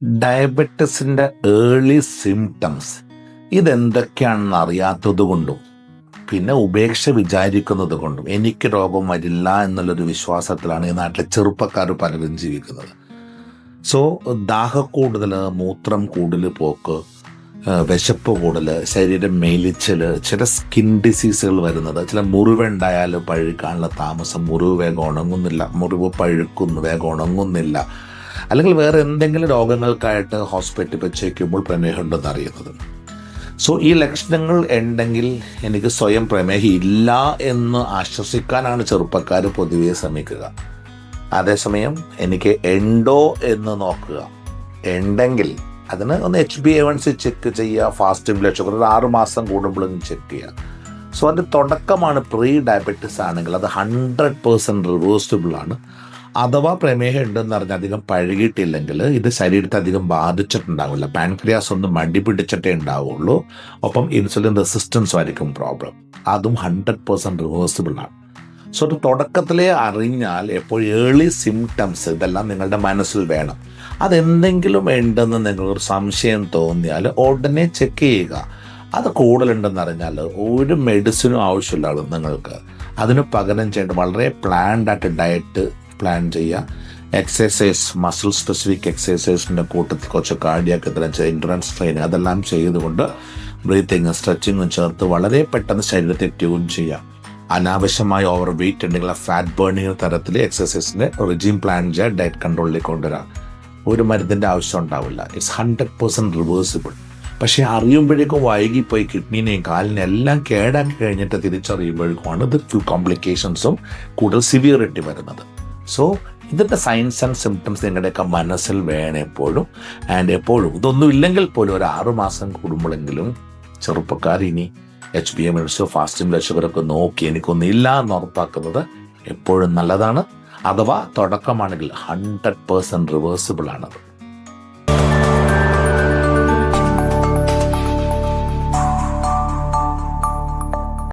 ഡയബറ്റിസിൻ്റെ early symptoms ഇതെന്തൊക്കെയാണെന്ന് അറിയാത്തത് കൊണ്ടും പിന്നെ ഉപേക്ഷ വിചാരിക്കുന്നത് കൊണ്ടും എനിക്ക് രോഗം വരില്ല എന്നുള്ളൊരു വിശ്വാസത്തിലാണ് ഈ നാട്ടിലെ ചെറുപ്പക്കാർ പലരും ജീവിക്കുന്നത്. സോ ദാഹക്കൂടുതൽ, മൂത്രം കൂടുതൽ, പോക്ക്, വിശപ്പ് കൂടുതൽ, ശരീരം മെലിച്ചൽ, ചില സ്കിൻ ഡിസീസുകൾ വരുന്നത്, ചില മുറിവുണ്ടായാൽ പഴുക്കാനുള്ള താമസം, മുറിവ് വേഗം ഉണങ്ങുന്നില്ല, മുറിവ് പഴുക്കുന്നു വേഗം ഉണങ്ങുന്നില്ല, അല്ലെങ്കിൽ വേറെ എന്തെങ്കിലും രോഗങ്ങൾക്കായിട്ട് ഹോസ്പിറ്റലിൽ വെച്ച് വയ്ക്കുമ്പോൾ പ്രമേഹം ഉണ്ടെന്ന് അറിയുന്നത്. സോ ഈ ലക്ഷണങ്ങൾ ഉണ്ടെങ്കിൽ എനിക്ക് സ്വയം പ്രമേഹം ഇല്ല എന്ന് ആശ്വസിക്കാനാണ് ചെറുപ്പക്കാർ പൊതുവെ ശ്രമിക്കുക. അതേസമയം എനിക്ക് ഉണ്ടോ എന്ന് നോക്കുക. ഉണ്ടെങ്കിൽ അതിന് ഒന്ന് HbA1c ചെക്ക് ചെയ്യുക, ഫാസ്റ്റ് ബ്ലഡ് ഷുഗർ ഒരു 6 മാസം കൂടുമ്പോഴും ചെക്ക് ചെയ്യുക. സോ അതിൻ്റെ തുടക്കമാണ് പ്രീ ഡയബറ്റിസ് ആണെങ്കിൽ അത് 100% റിവേഴ്സിബിൾ ആണ്. അഥവാ പ്രമേഹം ഉണ്ടെന്ന് പറഞ്ഞാൽ അധികം പഴകിയിട്ടില്ലെങ്കിൽ ഇത് ശരീരത്തെ അധികം ബാധിച്ചിട്ടുണ്ടാവില്ല. പാൻക്രിയാസ് ഒന്ന് മടി പിടിച്ചിട്ടേ ഉണ്ടാവുള്ളൂ. ഒപ്പം ഇൻസുലിൻ റെസിസ്റ്റൻസും ആയിരിക്കും പ്രോബ്ലം. അതും 100% റിവേഴ്സിബിൾ ആണ്. സോ അത് തുടക്കത്തിലേ അറിഞ്ഞാൽ എപ്പോൾ ഏർലി സിംറ്റംസ് ഇതെല്ലാം നിങ്ങളുടെ മനസ്സിൽ വേണം. അതെന്തെങ്കിലും ഉണ്ടെന്ന് നിങ്ങളൊരു സംശയം തോന്നിയാൽ ഉടനെ ചെക്ക് ചെയ്യുക. അത് കൂടുതലുണ്ടെന്ന് അറിഞ്ഞാൽ ഒരു മെഡിസിനും ആവശ്യമില്ല നിങ്ങൾക്ക്. അതിന് പകരം ചെയ്യേണ്ട വളരെ പ്ലാൻഡ് ആയിട്ട് ഡയറ്റ് പ്ലാൻ ചെയ്യുക. എക്സസൈസ്, മസിൽ സ്പെസിഫിക് എക്സസൈസിൻ്റെ കൂട്ടത്തിൽ കുറച്ച് കാർഡിയാക് എൻഡ്രൻസ് ട്രെയിനിങ് അതെല്ലാം ചെയ്തുകൊണ്ട് ബ്രീത്തിങ്, സ്ട്രെച്ചിങ്ങും ചേർത്ത് വളരെ പെട്ടെന്ന് ശരീരത്തെ ട്യൂൺ ചെയ്യുക. അനാവശ്യമായ ഓവർ വെയിറ്റ് ഉണ്ടെങ്കിൽ ഫാറ്റ് ബേണിങ് തരത്തിൽ എക്സസൈസിൻ്റെ റിജീം പ്ലാൻ ചെയ്യുക, ഡയറ്റ് കൺട്രോളിലേക്ക് കൊണ്ടുവരാം. ഒരു മരുന്നിൻ്റെ ആവശ്യം ഉണ്ടാവില്ല. It's 100% reversible. പക്ഷേ അറിയുമ്പോഴേക്കും വൈകിപ്പോയി കിഡ്നീനെയും കാലിനെയും എല്ലാം കേടാക്കി കഴിഞ്ഞിട്ട് തിരിച്ചറിയുമ്പോഴേക്കുമാണ് ഇത് കോംപ്ലിക്കേഷൻസും കൂടുതൽ സിവിയറിറ്റി വരുന്നത്. സോ ഇതിൻ്റെ സൈൻസ് ആൻഡ് സിംറ്റംസ് നിങ്ങളുടെയൊക്കെ മനസ്സിൽ വേണം എപ്പോഴും. ആൻഡ് എപ്പോഴും ഇതൊന്നും ഇല്ലെങ്കിൽ പോലും ഒരു 6 മാസം കൂടുമ്പോഴെങ്കിലും ചെറുപ്പക്കാർ ഇനി HbA1c, ഫാസ്റ്റിംഗ് ബ്ലഡ് ഷുഗറൊക്കെ നോക്കി എനിക്കൊന്നും ഇല്ല എന്ന് ഉറപ്പാക്കുന്നത് എപ്പോഴും നല്ലതാണ്. അഥവാ തുടക്കമാണെങ്കിൽ 100% റിവേഴ്സിബിൾ ആണത്.